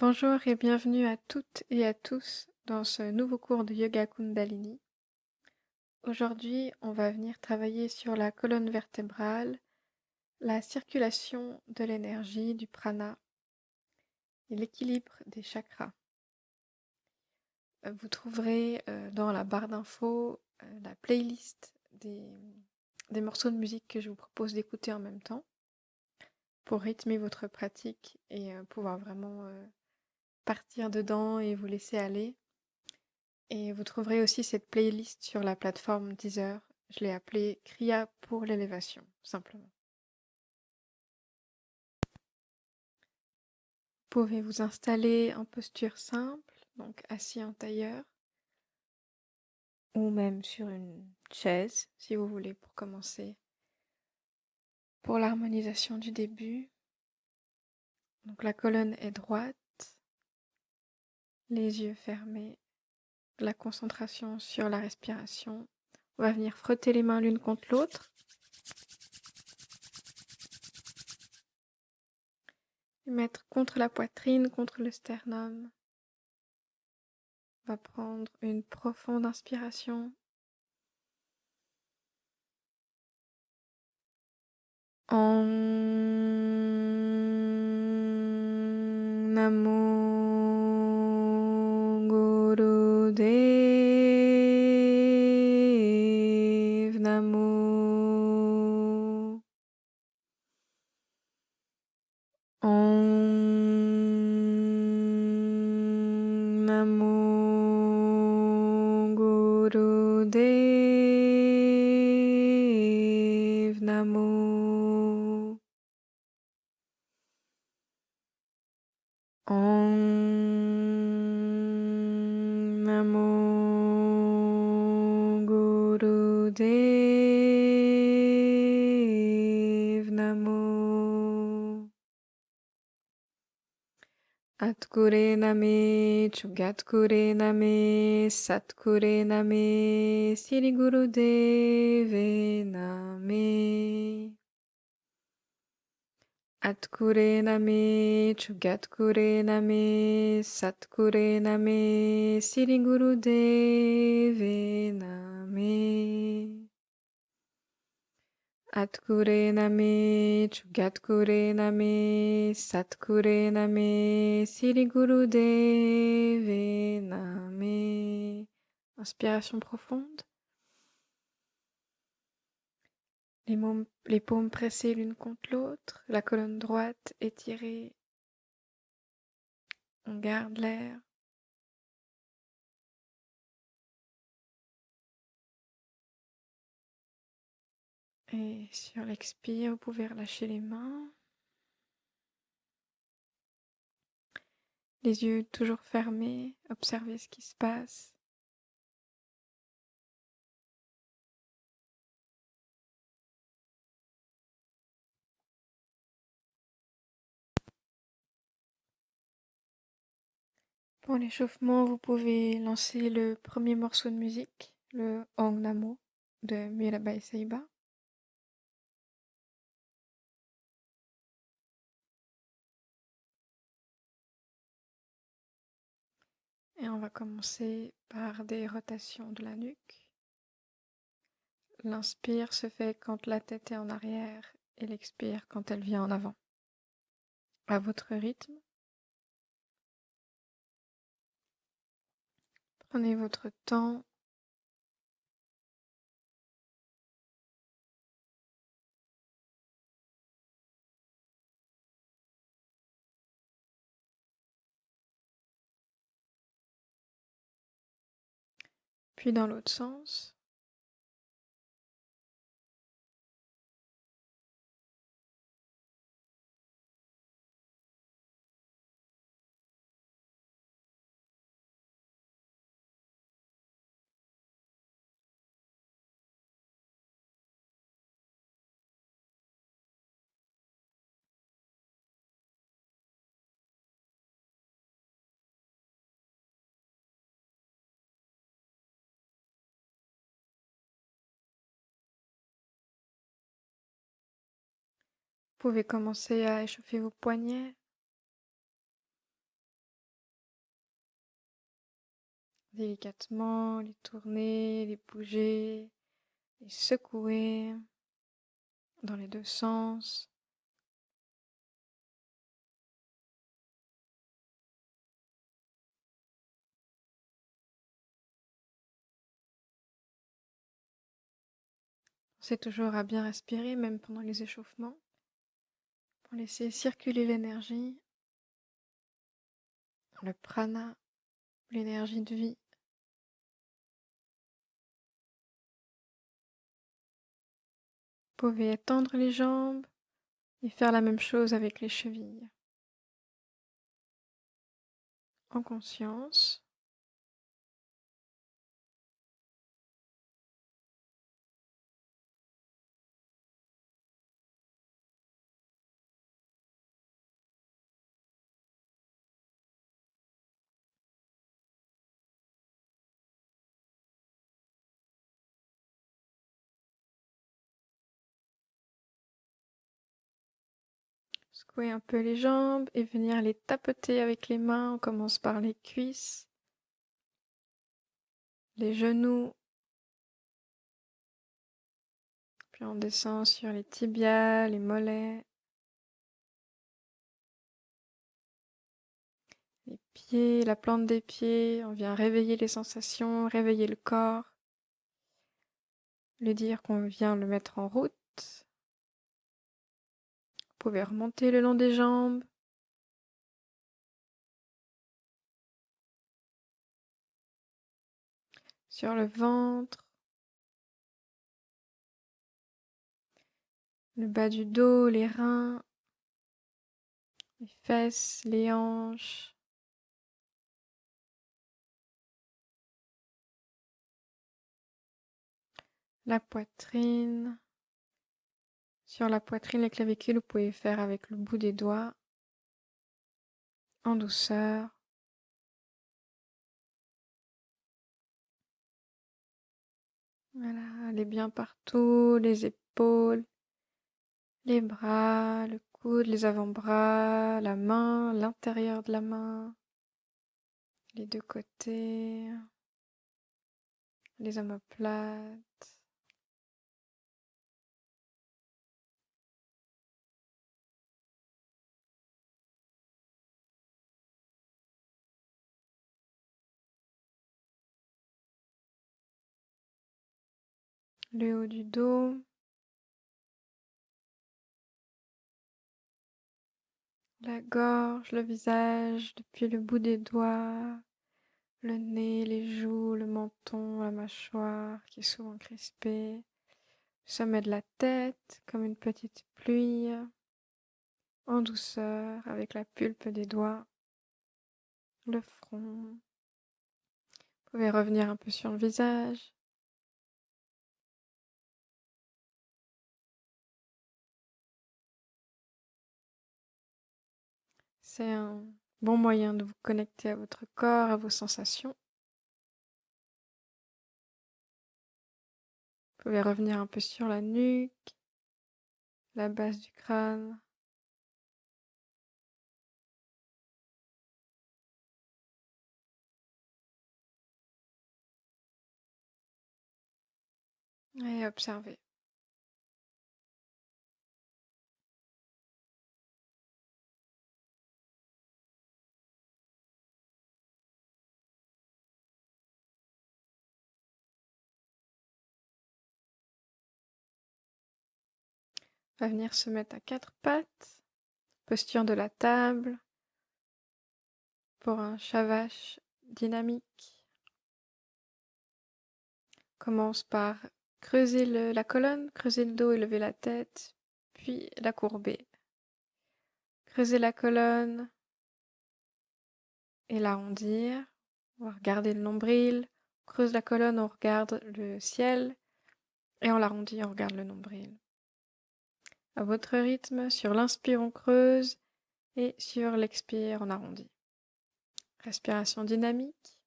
Bonjour et bienvenue à toutes et à tous dans ce nouveau cours de Yoga Kundalini. Aujourd'hui, on va venir travailler sur la colonne vertébrale, la circulation de l'énergie, du prana et l'équilibre des chakras. Vous trouverez dans la barre d'infos la playlist des morceaux de musique que je vous propose d'écouter en même temps pour rythmer votre pratique et pouvoir vraiment partir dedans et vous laisser aller. Et vous trouverez aussi cette playlist sur la plateforme Deezer. Je l'ai appelée Kriya pour l'élévation, simplement. Vous pouvez vous installer en posture simple, donc assis en tailleur, ou même sur une chaise, si vous voulez, pour commencer. Pour l'harmonisation du début, donc la colonne est droite, les yeux fermés, la concentration sur la respiration. On va venir frotter les mains l'une contre l'autre. Les mettre contre la poitrine, contre le sternum. On va prendre une profonde inspiration. Om Namo Gurudev Namo. Om Namo Gurudev Namo. Om Namo Gurudev Namo. Atkure Name, Chugatkure Name, Satkure Name, Siri Gurudeve Name. Atkure Name, Chugatkure Name, Satkure Name, Siri Gurudeve Name. Atkure Name, Chugatkure Name, Satkure Name, Siri Gurudeve Name. Inspiration profonde. Les paumes pressées l'une contre l'autre, la colonne droite étirée. On garde l'air. Et sur l'expire, vous pouvez relâcher les mains. Les yeux toujours fermés, observez ce qui se passe. Pour l'échauffement, vous pouvez lancer le premier morceau de musique, le Ong Namo de Mirabai Saiba. Et on va commencer par des rotations de la nuque. L'inspire se fait quand la tête est en arrière et l'expire quand elle vient en avant. À votre rythme. Prenez votre temps. Puis dans l'autre sens. Vous pouvez commencer à échauffer vos poignets. délicatement, les tourner, les bouger, les secouer dans les deux sens. Pensez toujours à bien respirer, même pendant les échauffements, pour laisser circuler l'énergie, le prana, l'énergie de vie. Vous pouvez étendre les jambes et faire la même chose avec les chevilles. En conscience. Secouer un peu les jambes et venir les tapoter avec les mains. On commence par les cuisses, les genoux, puis on descend sur les tibias, les mollets, les pieds, la plante des pieds. On vient réveiller les sensations, réveiller le corps, lui dire qu'on vient le mettre en route. Vous pouvez remonter le long des jambes. Sur le ventre, le bas du dos, les reins, les fesses, les hanches. La poitrine. Sur la poitrine, les clavicules, vous pouvez faire avec le bout des doigts, en douceur. Voilà, allez bien partout, les épaules, les bras, le coude, les avant-bras, la main, l'intérieur de la main, les deux côtés, les omoplates. Le haut du dos, la gorge, le visage, depuis le bout des doigts, le nez, les joues, le menton, la mâchoire qui est souvent crispée, le sommet de la tête comme une petite pluie, en douceur avec la pulpe des doigts, le front. Vous pouvez revenir un peu sur le visage. C'est un bon moyen de vous connecter à votre corps, à vos sensations. Vous pouvez revenir un peu sur la nuque, la base du crâne. Et observez. On va venir se mettre à quatre pattes, posture de la table, pour un shavash dynamique. Commence par creuser la colonne, creuser le dos et lever la tête, puis la courber. Creuser la colonne et l'arrondir. On va regarder le nombril. On creuse la colonne, on regarde le ciel. Et on l'arrondit, on regarde le nombril. À votre rythme, sur l'inspire, on creuse. Et sur l'expire, on arrondit. Respiration dynamique,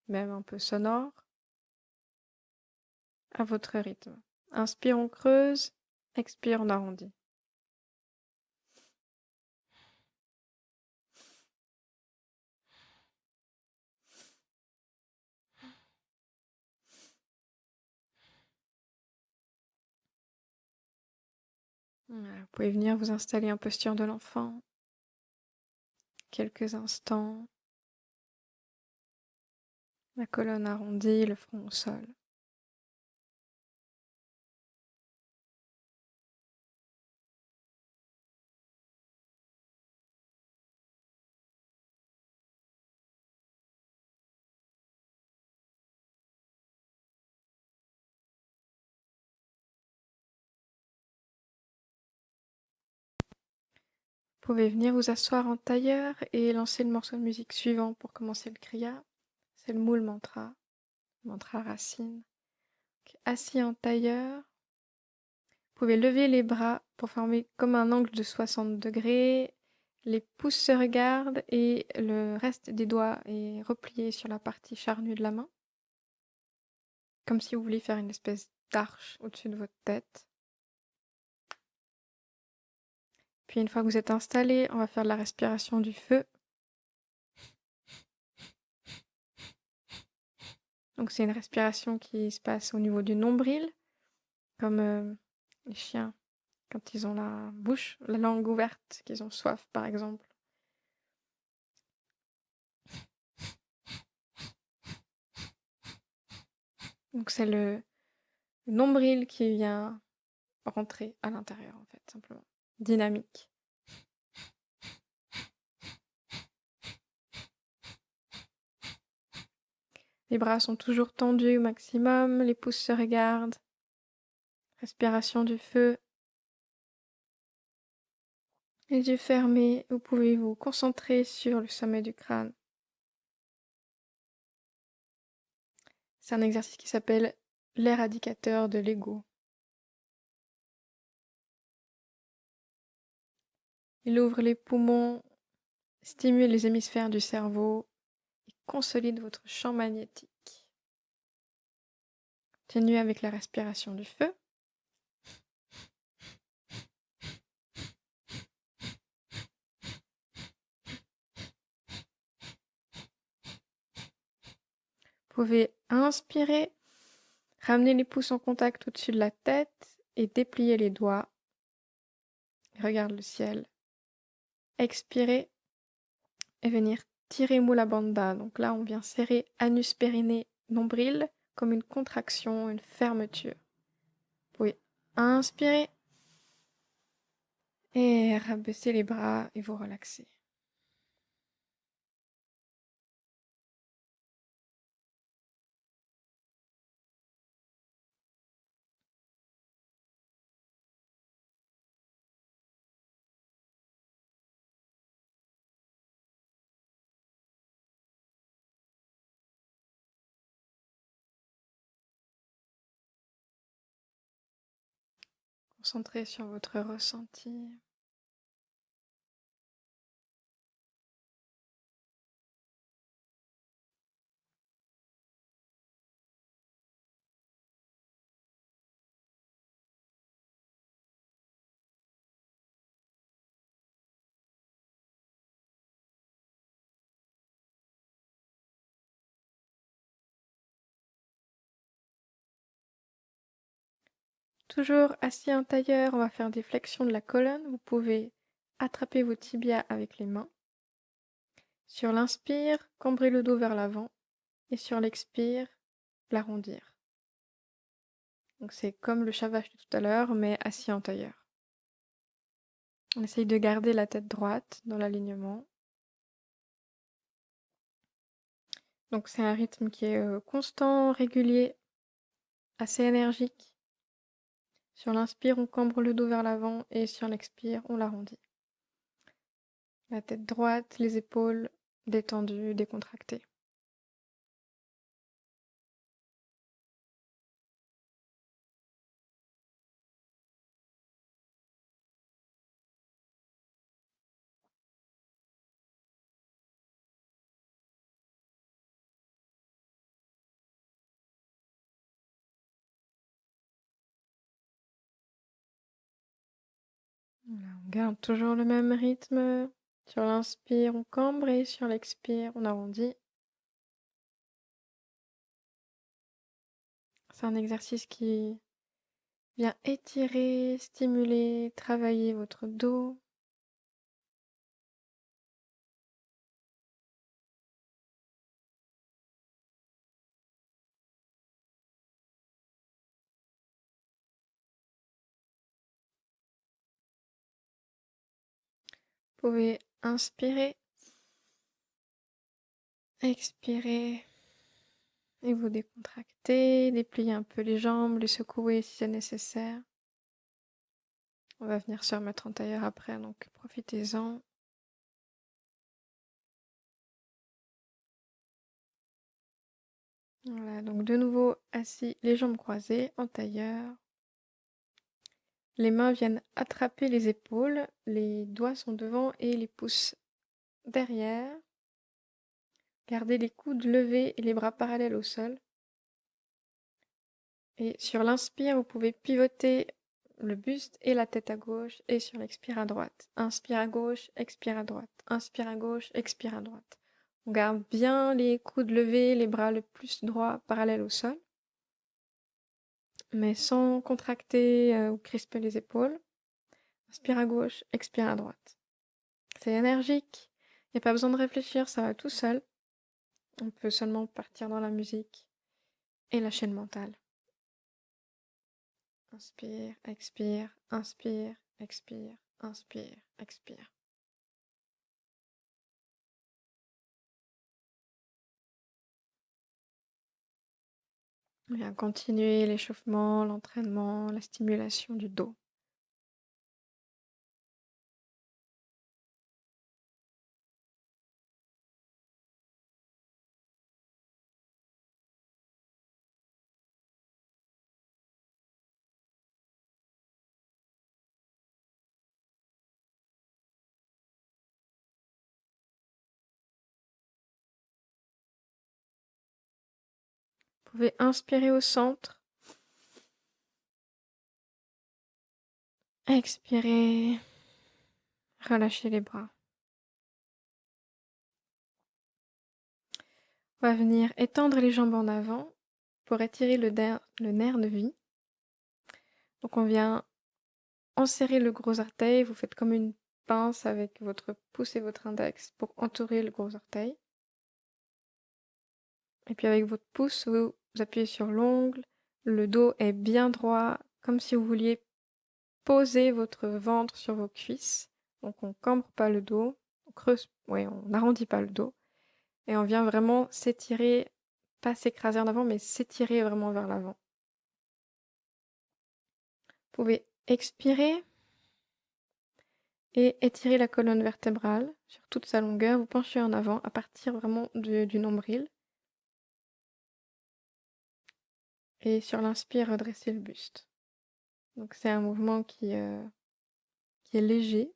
même un peu sonore. À votre rythme. Inspire, on creuse. Expire, on arrondit. Voilà, vous pouvez venir vous installer en posture de l'enfant quelques instants, la colonne arrondie, le front au sol. Vous pouvez venir vous asseoir en tailleur et lancer le morceau de musique suivant pour commencer le kriya. C'est le moule mantra, mantra racine. Donc, assis en tailleur, vous pouvez lever les bras pour former comme un angle de 60 degrés. Les pouces se regardent et le reste des doigts est replié sur la partie charnue de la main, comme si vous vouliez faire une espèce d'arche au-dessus de votre tête. Puis une fois que vous êtes installé, on va faire de la respiration du feu. Donc c'est une respiration qui se passe au niveau du nombril, comme les chiens quand ils ont la bouche, la langue ouverte, qu'ils ont soif par exemple. Donc c'est le nombril qui vient rentrer à l'intérieur en fait, simplement. Dynamique. Les bras sont toujours tendus au maximum, les pouces se regardent. Respiration du feu. Les yeux fermés, vous pouvez vous concentrer sur le sommet du crâne. C'est un exercice qui s'appelle l'éradicateur de l'ego. Il ouvre les poumons, stimule les hémisphères du cerveau et consolide votre champ magnétique. Continuez avec la respiration du feu. Vous pouvez inspirer, ramener les pouces en contact au-dessus de la tête et déplier les doigts. Regarde le ciel. Expirez et venir tirer Mula Bandha. Donc là, on vient serrer anus, périnée, nombril comme une contraction, une fermeture. Vous pouvez inspirer et rabaisser les bras et vous relaxer. Concentrez sur votre ressenti. Toujours assis en tailleur, on va faire des flexions de la colonne. Vous pouvez attraper vos tibias avec les mains. Sur l'inspire, cambrer le dos vers l'avant et sur l'expire, l'arrondir. Donc c'est comme le shavash de tout à l'heure, mais assis en tailleur. On essaye de garder la tête droite dans l'alignement. Donc c'est un rythme qui est constant, régulier, assez énergique. Sur l'inspire, on cambre le dos vers l'avant et sur l'expire, on l'arrondit. La tête droite, les épaules détendues, décontractées. Voilà, on garde toujours le même rythme. Sur l'inspire, on cambre et sur l'expire, on arrondit. C'est un exercice qui Bien étirer, stimuler, travailler votre dos. Vous pouvez inspirer, expirer et vous décontracter, déplier un peu les jambes, les secouer si c'est nécessaire. On va venir se remettre en tailleur après, donc profitez-en. Voilà, donc de nouveau assis, les jambes croisées, en tailleur. Les mains viennent attraper les épaules, les doigts sont devant et les pouces derrière. Gardez les coudes levés et les bras parallèles au sol. Et sur l'inspire, vous pouvez pivoter le buste et la tête à gauche, et sur l'expire à droite. Inspire à gauche, expire à droite. Inspire à gauche, expire à droite. On garde bien les coudes levés, les bras le plus droits parallèles au sol, mais sans contracter ou crisper les épaules. Inspire à gauche, expire à droite. C'est énergique, il n'y a pas besoin de réfléchir, ça va tout seul. On peut seulement partir dans la musique et lâcher le mental. Inspire, expire, inspire, expire, inspire, expire. Bien, continuez l'échauffement, l'entraînement, la stimulation du dos. Vous pouvez inspirer au centre, expirer, relâchez les bras. On va venir étendre les jambes en avant pour étirer le nerf de vie. Donc on vient enserrer le gros orteil, vous faites comme une pince avec votre pouce et votre index pour entourer le gros orteil. Et puis avec votre pouce, vous appuyez sur l'ongle, le dos est bien droit, comme si vous vouliez poser votre ventre sur vos cuisses. Donc on cambre pas le dos, on creuse, on n'arrondit pas le dos. Et on vient vraiment s'étirer, pas s'écraser en avant, mais s'étirer vraiment vers l'avant. Vous pouvez expirer et étirer la colonne vertébrale sur toute sa longueur. Vous penchez en avant à partir vraiment du nombril. Et sur l'inspire, redressez le buste. Donc c'est un mouvement qui est léger.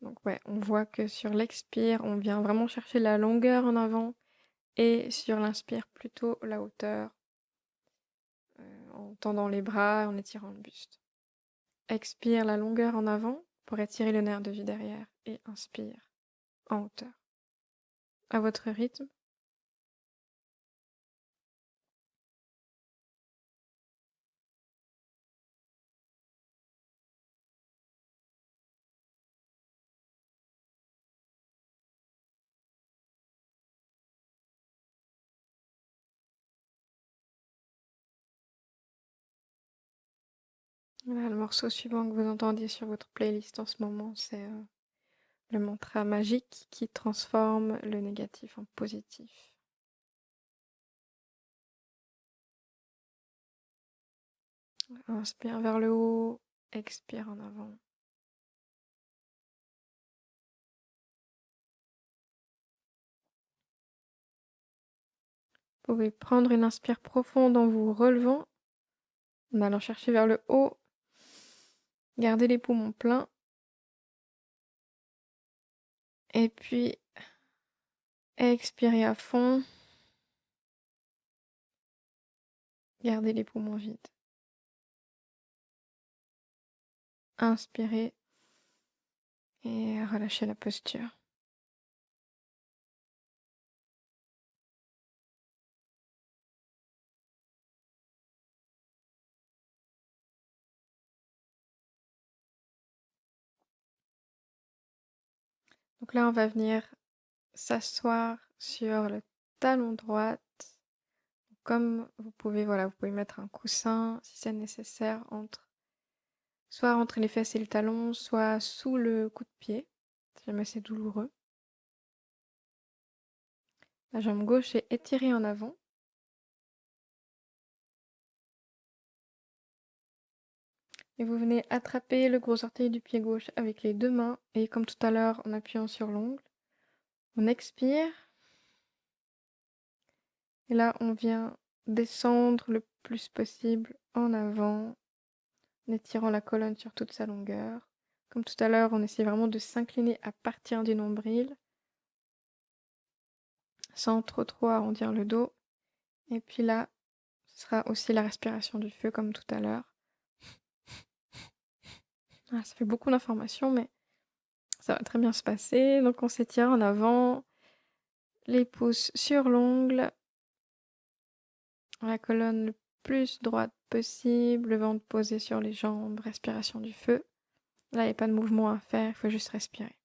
Donc ouais, on voit que sur l'expire, on vient vraiment chercher la longueur en avant et sur l'inspire, plutôt la hauteur, en tendant les bras, en étirant le buste. Expire la longueur en avant pour étirer le nerf de vie derrière et inspire en hauteur. À votre rythme. Voilà, le morceau suivant que vous entendiez sur votre playlist en ce moment, c'est le mantra magique qui transforme le négatif en positif. Inspire vers le haut, expire en avant. Vous pouvez prendre une inspire profonde en vous relevant, en allant chercher vers le haut. Gardez les poumons pleins. Et puis, expirez à fond. Gardez les poumons vides. Inspirez et relâchez la posture. Donc là, on va venir s'asseoir sur le talon droit. Comme vous pouvez, voilà, vous pouvez mettre un coussin si c'est nécessaire soit entre les fesses et le talon, soit sous le coup de pied, si jamais c'est douloureux. La jambe gauche est étirée en avant. Et vous venez attraper le gros orteil du pied gauche avec les deux mains et comme tout à l'heure en appuyant sur l'ongle. On expire. Et là, on vient descendre le plus possible en avant, en étirant la colonne sur toute sa longueur. Comme tout à l'heure, on essaie vraiment de s'incliner à partir du nombril, sans trop arrondir le dos. Et puis là, ce sera aussi la respiration du feu, comme tout à l'heure. Ah, ça fait beaucoup d'informations, mais ça va très bien se passer. Donc on s'étire en avant, les pouces sur l'ongle, la colonne le plus droite possible, le ventre posé sur les jambes, respiration du feu. Là, il n'y a pas de mouvement à faire, il faut juste respirer.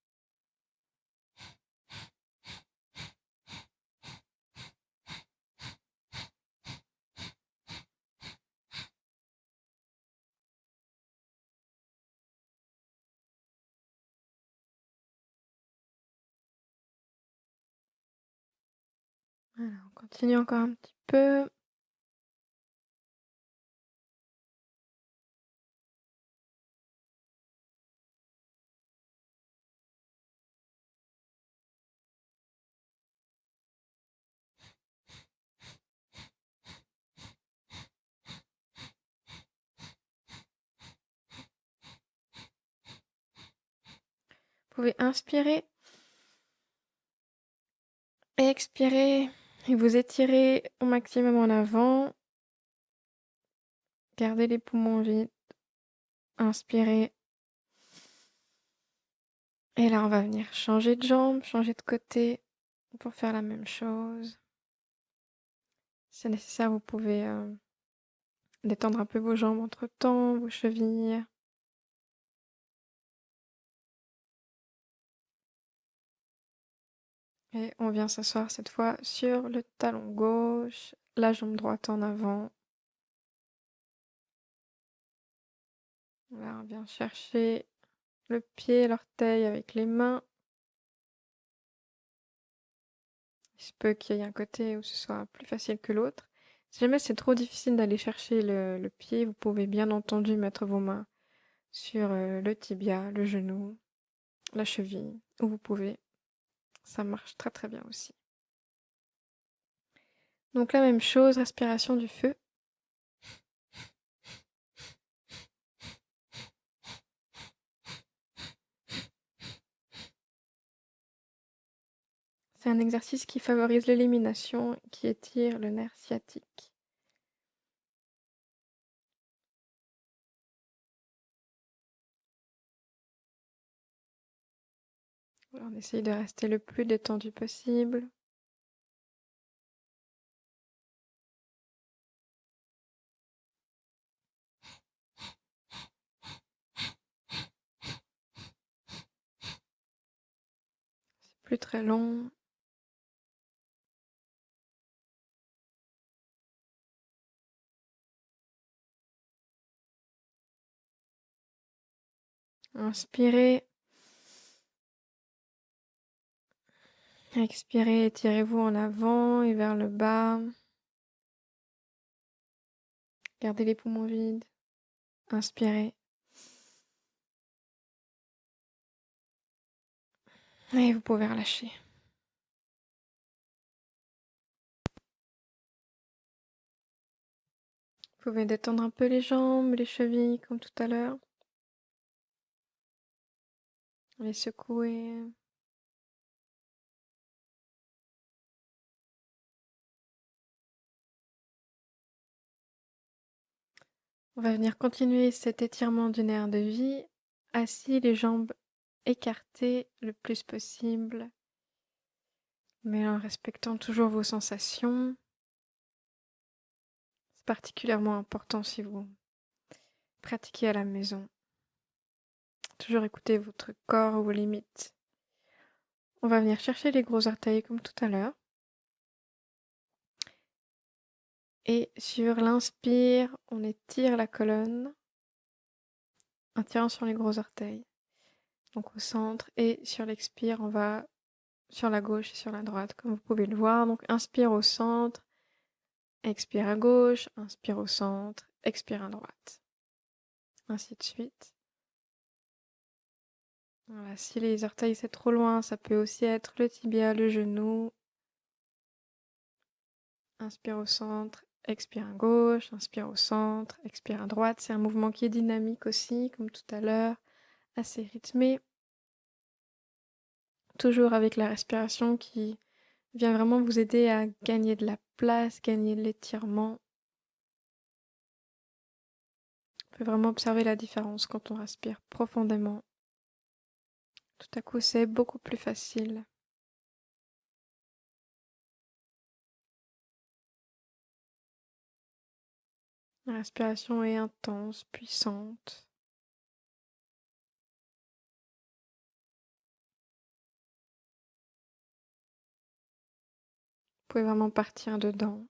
Voilà, on continue encore un petit peu. Vous pouvez inspirer et expirer et vous étirez au maximum en avant. Gardez les poumons vides. Inspirez. Et là, on va venir changer de jambe, changer de côté pour faire la même chose. Si c'est nécessaire, vous pouvez détendre un peu vos jambes entre-temps, vos chevilles. Et on vient s'asseoir cette fois sur le talon gauche, la jambe droite en avant. Là, on vient chercher le pied, l'orteil avec les mains. Il se peut qu'il y ait un côté où ce soit plus facile que l'autre. Si jamais c'est trop difficile d'aller chercher le pied, vous pouvez bien entendu mettre vos mains sur le tibia, le genou, la cheville, où vous pouvez. Ça marche très très bien aussi. Donc la même chose, respiration du feu. C'est un exercice qui favorise l'élimination, qui étire le nerf sciatique. Voilà, on essaye de rester le plus détendu possible. C'est plus très long. Inspirez. Expirez, étirez-vous en avant et vers le bas. Gardez les poumons vides. Inspirez. Et vous pouvez relâcher. Vous pouvez détendre un peu les jambes, les chevilles comme tout à l'heure. Les secouer. On va venir continuer cet étirement du nerf de vie. Assis, les jambes écartées le plus possible, mais en respectant toujours vos sensations. C'est particulièrement important si vous pratiquez à la maison. Toujours écouter votre corps, vos limites. On va venir chercher les gros orteils comme tout à l'heure. Et sur l'inspire, on étire la colonne en tirant sur les gros orteils. Donc au centre. Et sur l'expire, on va sur la gauche et sur la droite, comme vous pouvez le voir. Donc inspire au centre, expire à gauche, inspire au centre, expire à droite. Ainsi de suite. Voilà, si les orteils c'est trop loin, ça peut aussi être le tibia, le genou. Inspire au centre, expire à gauche, inspire au centre, expire à droite. C'est un mouvement qui est dynamique aussi, comme tout à l'heure, assez rythmé. Toujours avec la respiration qui vient vraiment vous aider à gagner de la place, gagner de l'étirement. On peut vraiment observer la différence quand on respire profondément. Tout à coup, c'est beaucoup plus facile. La respiration est intense, puissante. Vous pouvez vraiment partir dedans.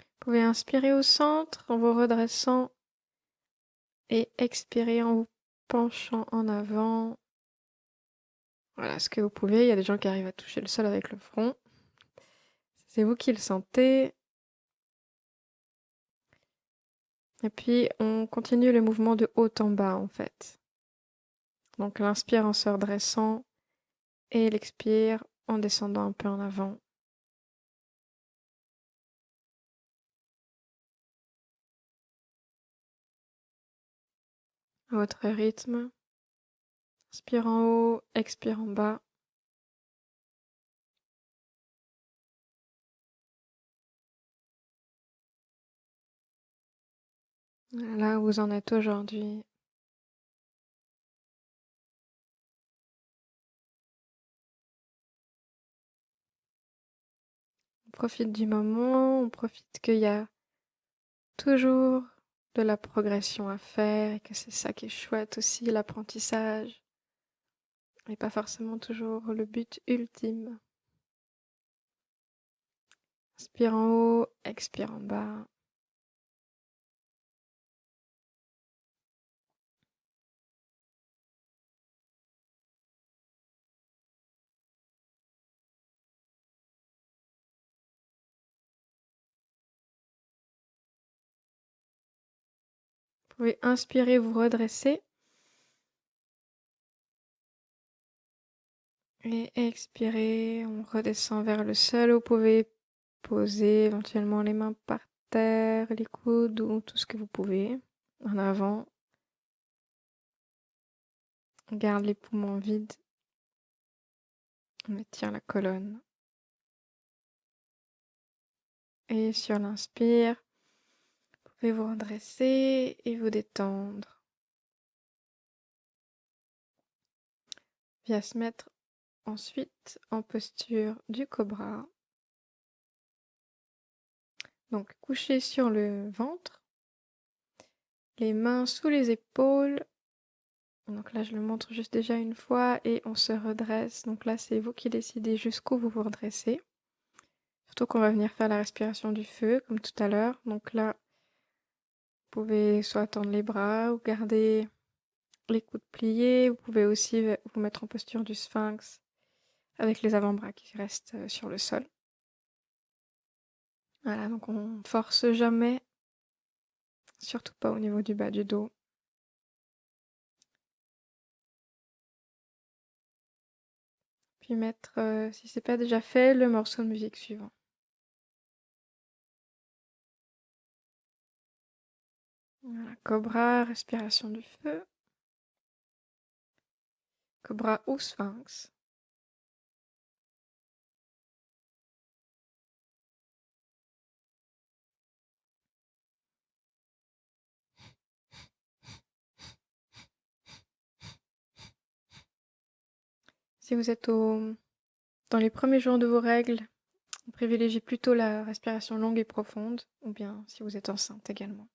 Vous pouvez inspirer au centre en vous redressant et expirer en vous penchant en avant. Voilà ce que vous pouvez. Il y a des gens qui arrivent à toucher le sol avec le front. C'est vous qui le sentez. Et puis, on continue le mouvement de haut en bas, en fait. Donc, l'inspire en se redressant et l'expire en descendant un peu en avant. À votre rythme. Inspire en haut, expire en bas. Là où vous en êtes aujourd'hui. On profite du moment, on profite qu'il y a toujours de la progression à faire et que c'est ça qui est chouette aussi, l'apprentissage. Et pas forcément toujours le but ultime. Inspire en haut, expire en bas. Vous pouvez inspirer, vous redresser. Et expirer, on redescend vers le sol. Vous pouvez poser éventuellement les mains par terre, les coudes ou tout ce que vous pouvez. En avant. On garde les poumons vides. On étire la colonne. Et sur l'inspire, vous pouvez vous redresser et vous détendre. Vient se mettre ensuite en posture du cobra. Donc couché sur le ventre, les mains sous les épaules. Donc là je le montre juste déjà une fois et on se redresse. Donc là c'est vous qui décidez jusqu'où vous vous redressez. Surtout qu'on va venir faire la respiration du feu comme tout à l'heure. Donc là vous pouvez soit tendre les bras ou garder les coudes pliés. Vous pouvez aussi vous mettre en posture du sphinx avec les avant-bras qui restent sur le sol. Voilà, donc on force jamais, surtout pas au niveau du bas du dos. Puis mettre, si c'est pas déjà fait, le morceau de musique suivant. Voilà, cobra, respiration du feu. Cobra ou sphinx. Si vous êtes dans les premiers jours de vos règles, On privilégie plutôt la respiration longue et profonde, ou bien si vous êtes enceinte également.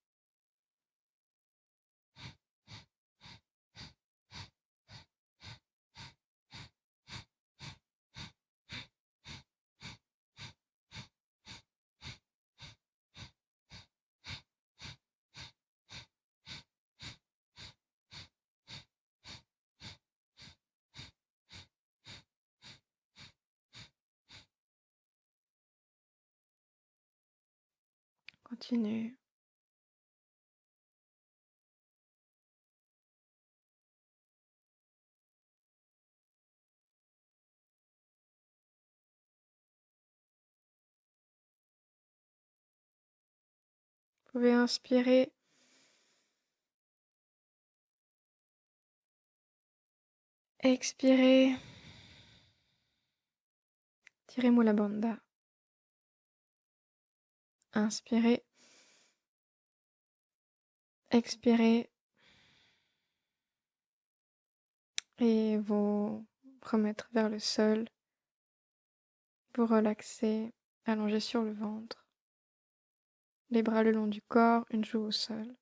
Continue. Vous pouvez inspirer. Expirez. Tirez Mula Bandha. Inspirez. Expirez. Et vous remettre vers le sol. Vous relaxez, allongez sur le ventre. Les bras le long du corps, une joue au sol.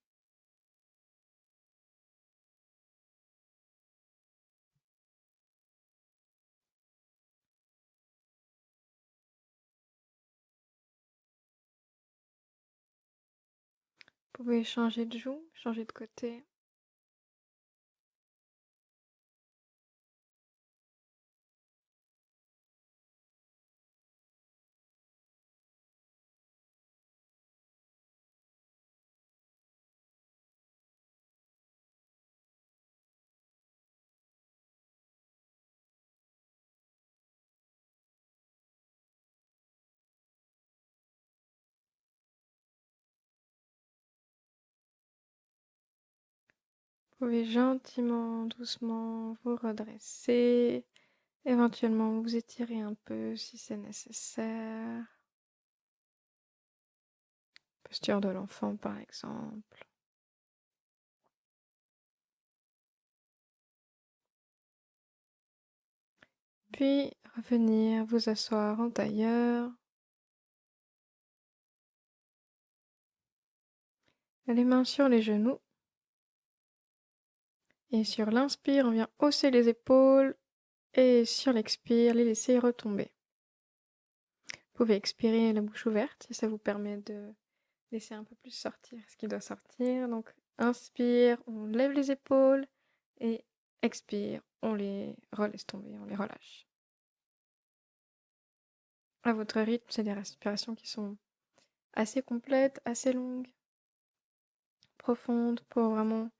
Vous pouvez changer de joue, changer de côté. Vous pouvez gentiment, doucement vous redresser. Éventuellement vous étirer un peu si c'est nécessaire. Posture de l'enfant par exemple. Puis revenir vous asseoir en tailleur. Les mains sur les genoux. Et sur l'inspire, on vient hausser les épaules. Et sur l'expire, les laisser retomber. Vous pouvez expirer la bouche ouverte si ça vous permet de laisser un peu plus sortir ce qui doit sortir. Donc inspire, on lève les épaules. Et expire, on les relaisse tomber, on les relâche. À votre rythme, c'est des respirations qui sont assez complètes, assez longues, profondes, pour vraiment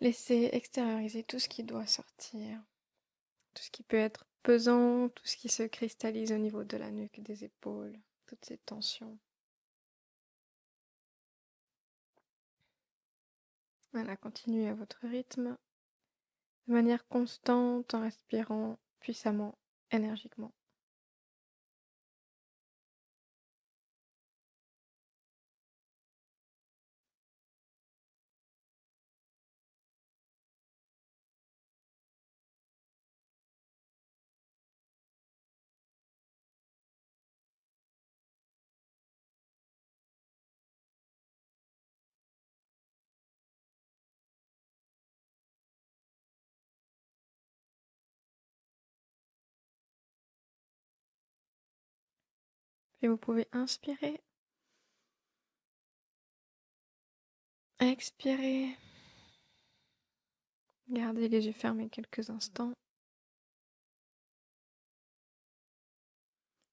laisser extérioriser tout ce qui doit sortir. Tout ce qui peut être pesant, tout ce qui se cristallise au niveau de la nuque, des épaules, toutes ces tensions. Voilà, continuez à votre rythme, de manière constante, en respirant puissamment, énergiquement. Puis vous pouvez inspirer, expirer, gardez les yeux fermés quelques instants.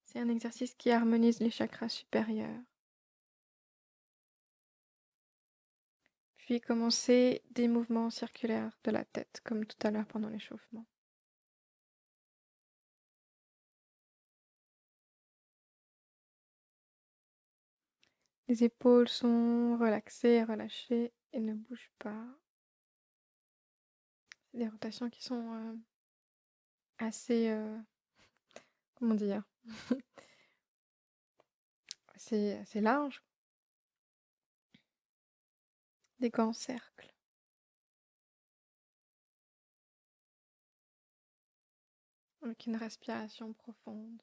C'est un exercice qui harmonise les chakras supérieurs. Puis commencez des mouvements circulaires de la tête, comme tout à l'heure pendant l'échauffement. Les épaules sont relaxées, relâchées et ne bougent pas. C'est des rotations qui sont assez, comment dire, assez larges. Des grands cercles. Avec une respiration profonde.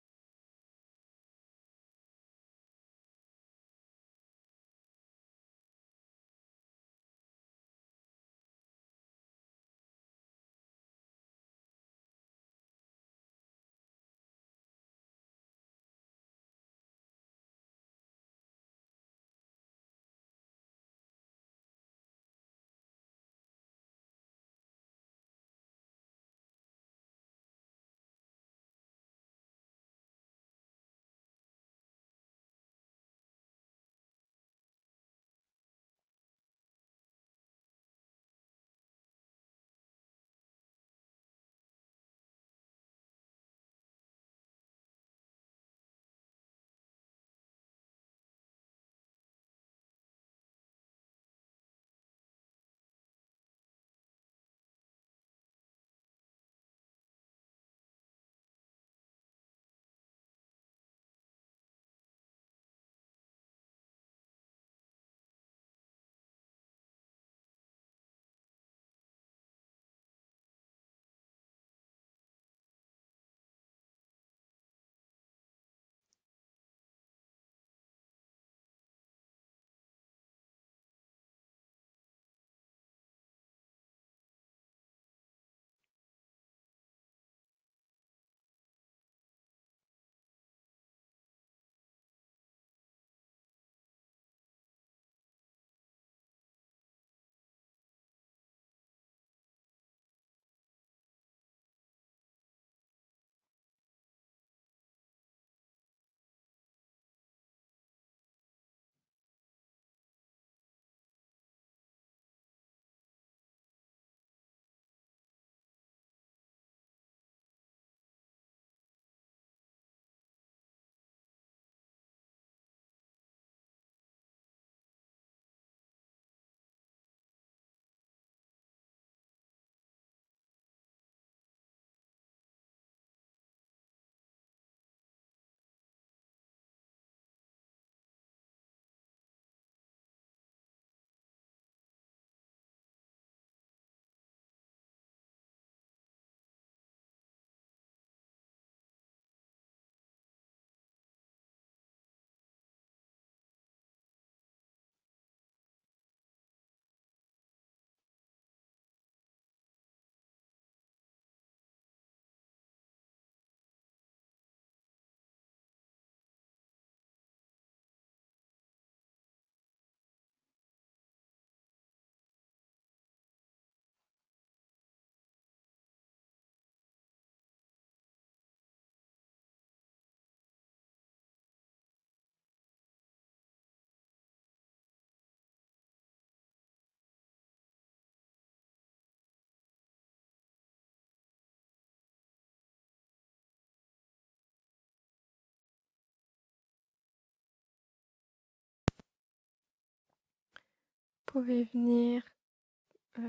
pouvez venir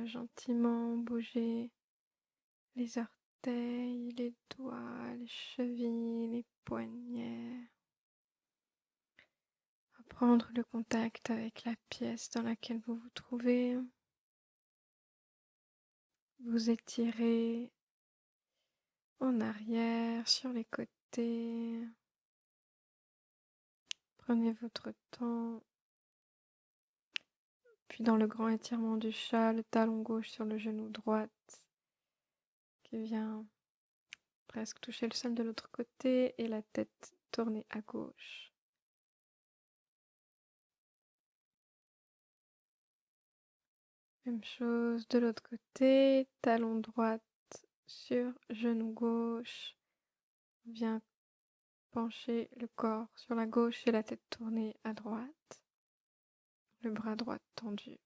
gentiment bouger les orteils, les doigts, les chevilles, les poignets. Prendre le contact avec la pièce dans laquelle vous vous trouvez. Vous étirez en arrière, sur les côtés. Prenez votre temps. Puis dans le grand étirement du chat, le talon gauche sur le genou droit qui vient presque toucher le sol de l'autre côté et la tête tournée à gauche. Même chose de l'autre côté, talon droit sur genou gauche. Vient pencher le corps sur la gauche et la tête tournée à droite. Le bras droit tendu.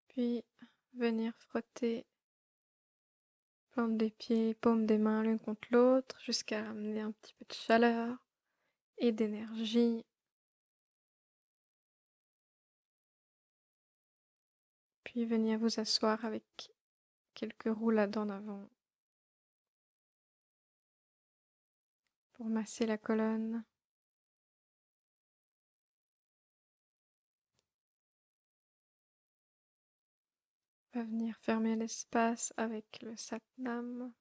Puis venir frotter plante des pieds, paume des mains l'une contre l'autre jusqu'à ramener un petit peu de chaleur et d'énergie. Puis venir vous asseoir avec quelques roulades en avant pour masser la colonne. On va venir fermer l'espace avec le Satnam.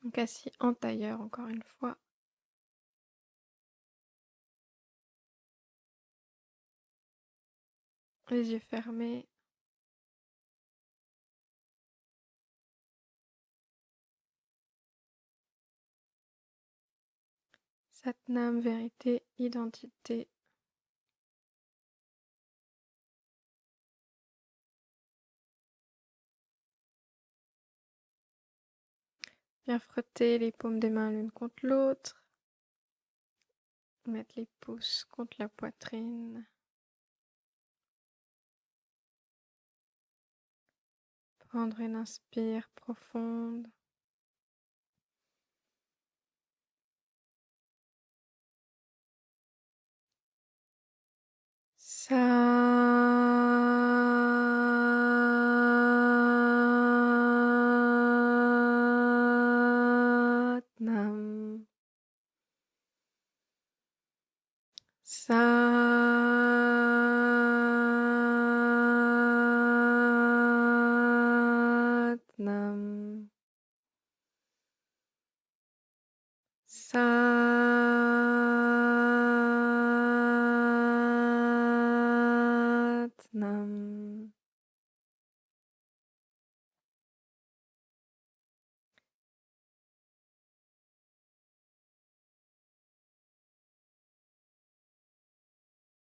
Donc assis en tailleur encore une fois. Les yeux fermés. Satnam, vérité, identité. Bien frotter les paumes des mains l'une contre l'autre. Mettre les pouces contre la poitrine. Prendre une inspire profonde.